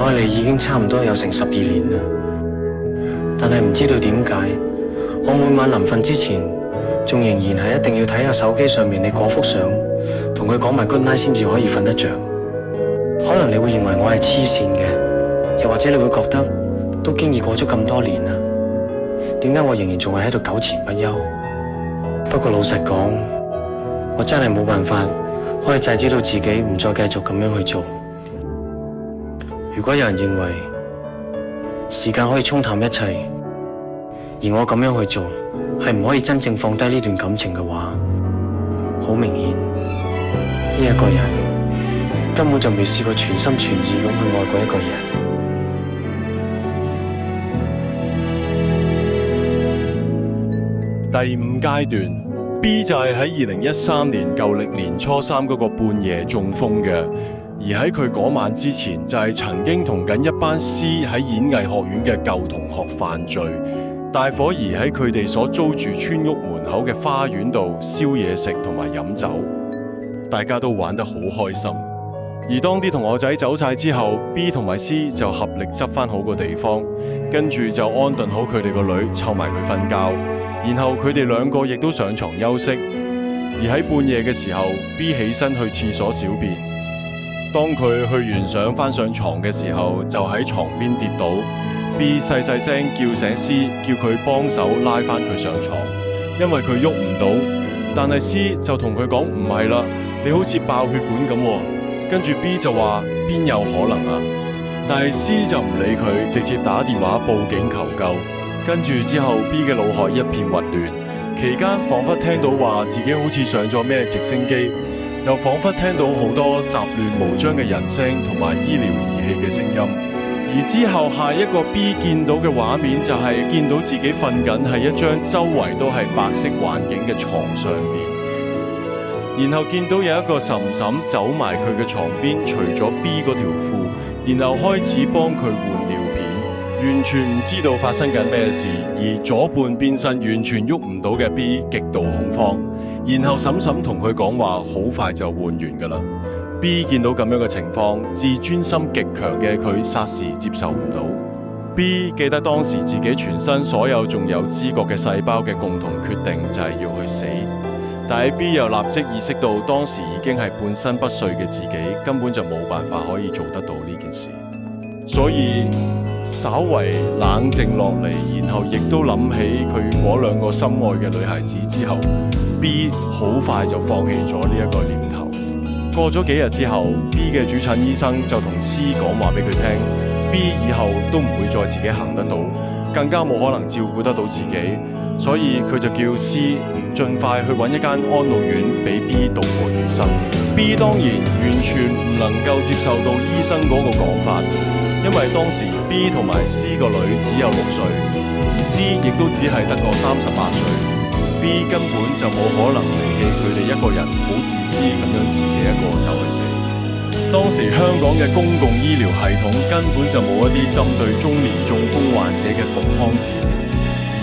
愛你已經差唔多有成12年啦，但係唔知道點解，我每晚臨瞓之前，仲仍然係一定要睇下手機上面你嗰幅相，同佢講埋 good night 先至可以瞓得着。可能你會認為我係黐線嘅，又或者你會覺得都經已過咗咁多年啦，點解我仍然仲係喺度糾纏不休？不過老實講，我真係冇辦法可以制止到自己唔再繼續咁樣去做。如果有人認為時間可以沖淡一切，而我咁樣去做係唔可以真正放低呢段感情嘅話，好明顯呢一個人根本就未試過全心全意咁去愛過一個人。第5階段 B 就係喺2013年舊曆年初3嗰個半夜中風嘅。而喺佢嗰晚之前，就係曾經同緊一班 C 喺演藝學院嘅舊同學犯罪，大伙兒喺佢哋所租住村屋門口嘅花園度燒嘢食同埋飲酒，大家都玩得好開心。而當啲同學仔走晒之後 ，B 同埋 C 就合力執翻好個地方，跟住就安頓好佢哋個女，湊埋佢瞓覺，然後佢哋兩個亦都上床休息。而喺半夜嘅時候 ，B 起身去廁所小便。當佢去完想翻上床嘅時候，就喺床邊跌倒。B 細細聲叫醒 C， 叫佢幫手拉翻佢上床，因為佢喐唔到。但係 C 就同佢講唔係啦，你好似爆血管咁喎。跟住 B 就話邊有可能啊？但係 C 就唔理佢，直接打電話報警求救。跟住之後 B 嘅腦海一片混亂，期間彷彿聽到話自己好似上咗咩直升機。又彷彿聽到好多雜亂無章嘅人聲同埋醫療儀器嘅聲音，而之後下一個 B 見到嘅畫面就係見到自己瞓緊喺一張周圍都係白色環境嘅床上面，然後見到有一個嬸嬸走埋佢嘅床邊，除咗 B 嗰條褲，然後開始幫佢換尿片，完全唔知道發生緊咩事，而左半邊身完全喐唔到嘅 B 極度恐慌。然後嬸嬸同佢講話，好快就換完噶啦。B 見到咁樣嘅情況，自尊心極強嘅佢霎時接受唔到。B 記得當時自己全身所有仲有知覺嘅細胞嘅共同決定就係要去死，但係 B 又立即意識到當時已經係半身不遂嘅自己根本就冇辦法可以做得到呢件事，所以稍為冷靜落嚟，然後亦都諗起佢嗰兩個心愛嘅女孩子之後，B 好快就放棄咗呢一個念頭。過咗幾日之後 ，B 嘅主診醫生就同 C 講話俾佢聽 ，B 以後都唔會再自己行得到，更加冇可能照顧得到自己，所以佢就叫 C 盡快去揾一間安老院俾 B 度過餘生。B 當然完全唔能夠接受到醫生嗰個講法，因為當時 B 同埋 C 個女只有6歲，而 C 亦都只係得個38歲。B 根本就冇可能離棄佢哋一個人，好自私咁樣自己一個走去死。當時香港嘅公共醫療系統根本就冇一啲針對中年中風患者嘅復康治療，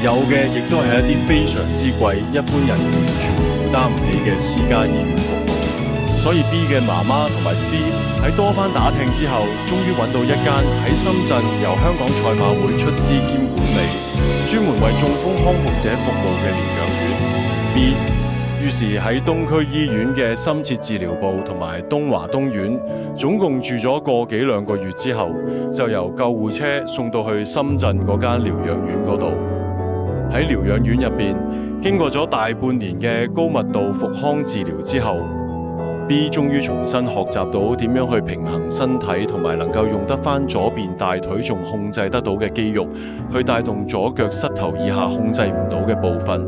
有嘅亦都係一啲非常之貴，一般人完全負擔唔起嘅私家醫院服務。所以 B 嘅媽媽同埋 C 喺多番打聽之後，終於揾到一間喺深圳由香港賽馬會出資兼管理，專門為中風康復者服務嘅療養院 B。於是喺東區醫院嘅深切治療部同埋東華東院，總共住咗個幾兩個月之後，就由救護車送到去深圳嗰間療養院嗰度。喺療養院入邊，經過咗大半年嘅高密度復康治療之後， B 終於重新學習到點樣去平衡身體，同埋能夠用得翻左邊大腿仲控制得到嘅肌肉，去帶動左腳膝頭以下控制唔到嘅部分，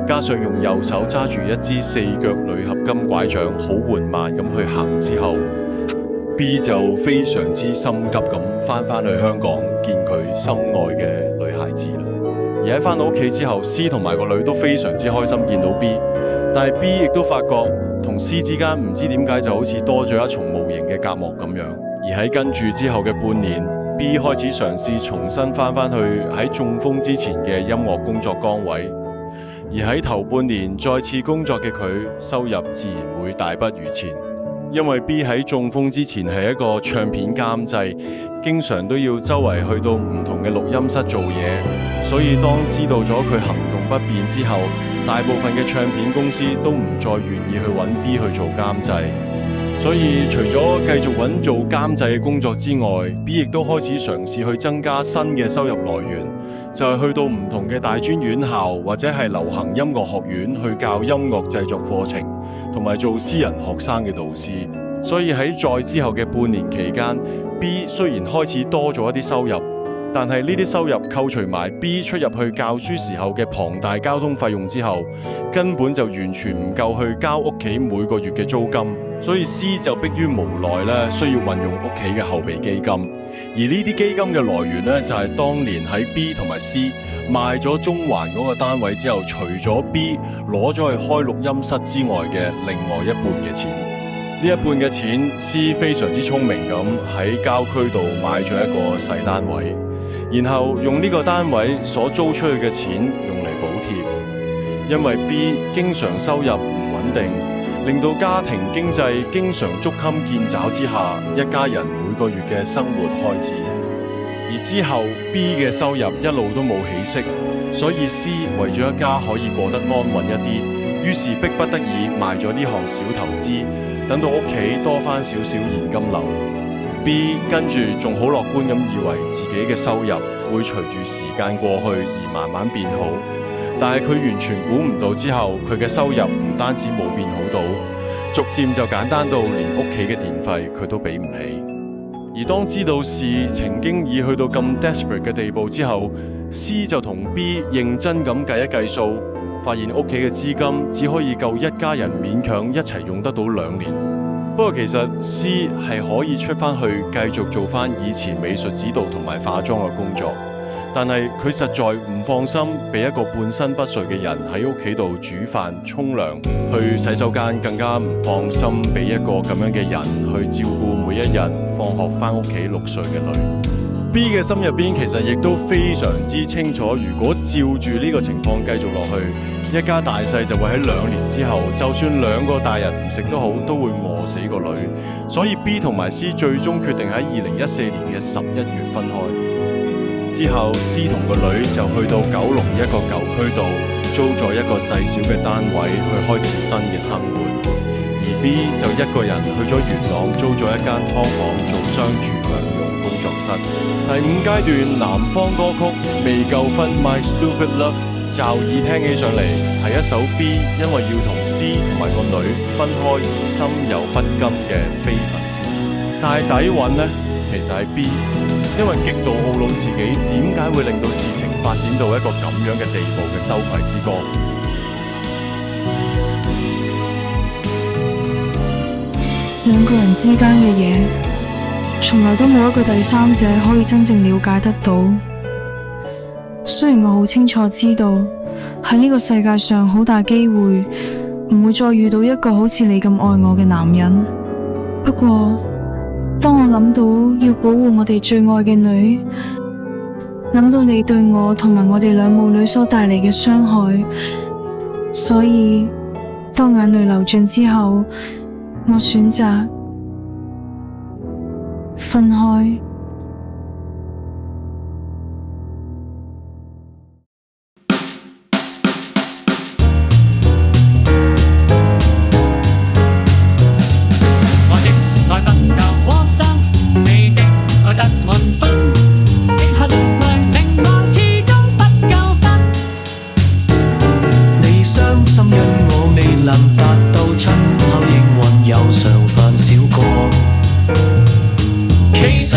加上用右手揸住一支4腳鋁合金拐杖，好緩慢咁去行之後， B 就非常之心急咁翻去香港見佢心愛嘅女孩子啦。而喺翻到屋企之後 ，C 同埋個女都非常之開心見到 B， 但係 B 亦都發覺同 C 之間唔知點解就好似多咗一重無形嘅隔膜咁樣。而喺跟住之後嘅半年 ，B 開始嘗試重新翻去喺中風之前嘅音樂工作崗位。而喺頭半年再次工作嘅佢，收入自然會大不如前。因為 B 喺中風之前係一個唱片監製，經常都要周圍去到唔同嘅錄音室做嘢，所以當知道咗佢行動不便之後，大部分嘅唱片公司都唔再願意去揾 B 去做監製。所以除咗繼續揾做監製嘅工作之外， B 亦都開始嘗試去增加新嘅收入來源，就係去到唔同嘅大專院校或者係流行音樂學院去教音樂製作課程，同埋做私人學生嘅導師。所以喺再之後嘅半年期間， B 雖然開始多咗一啲收入，但係呢啲收入扣除埋 B 出入去教書時候嘅龐大交通費用之後，根本就完全唔夠去交屋企每個月嘅租金。所以 C 就迫於無奈咧，需要運用屋企嘅後備基金。而呢啲基金嘅來源咧，就係當年喺 B 同埋 C 賣咗中環嗰個單位之後，除咗 B 攞咗去開錄音室之外嘅另外一半嘅錢。呢一半嘅錢 ，C 非常之聰明咁喺郊區度買咗一個細單位，然後用呢個單位所租出去嘅錢用嚟補貼。因為 B 經常收入唔穩定，令到家庭經濟經常捉襟見肘之下，一家人每個月嘅生活開支。而之後 B 嘅收入一路都冇起色，所以 C 為咗一家可以過得安穩一啲，於是迫不得已賣咗呢項小投資，等到屋企多返少少現金流。 B 跟住仲好樂觀咁以為自己嘅收入會隨住時間過去而慢慢變好，但係佢完全估唔到之後，佢嘅收入唔單止冇變好到，逐漸就簡單到連屋企嘅電費佢都俾唔起。而當知道事情經已去到咁 desperate 嘅地步之後， C 就同 B 認真咁計一計數，發現屋企嘅資金只可以夠一家人勉強一齊用得到2年。不過其實 C 係可以出返去繼續做返以前美術指導同埋化妝嘅工作，但係佢實在唔放心俾一個半身不遂嘅人喺屋企度煮飯、沖涼、去洗手間，更加唔放心俾一個咁樣嘅人去照顧每一日放學返屋企6歲嘅女。B 嘅心入邊其實亦都非常之清楚，如果照住呢個情況繼續落去，一家大細就會喺2年之後，就算2個大人唔食都好，都會餓死個女。所以 B 同埋 C 最終決定喺2014年嘅11月分開。之後 C 同個女就去到九龍一個舊區度租咗一個細小嘅單位去開始新嘅生活，而 B 就一個人去咗元朗租咗一間劏房做商住兩用工作室。第5階段南方歌曲未夠分 My Stupid Love， 驟耳聽起上嚟係一首 B 因為要同 C 同埋個女分開而心有不甘嘅悲憤之詞。但係底蘊呢，其實係 B 因為極度懊惱自己點解會令到事情發展到一個咁樣嘅地步嘅羞愧之歌。兩個人之間嘅嘢，從來都冇一個第三者可以真正了解得到。雖然我好清楚知道喺呢個世界上好大機會唔會再遇到一個好似你咁愛我嘅男人，不過當我諗到要保護我哋最愛嘅女，諗到你對我同埋我哋兩母女所帶嚟嘅傷害，所以當眼淚流盡之後，我選擇分開。其實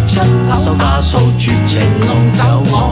出手，加速絕情浪走。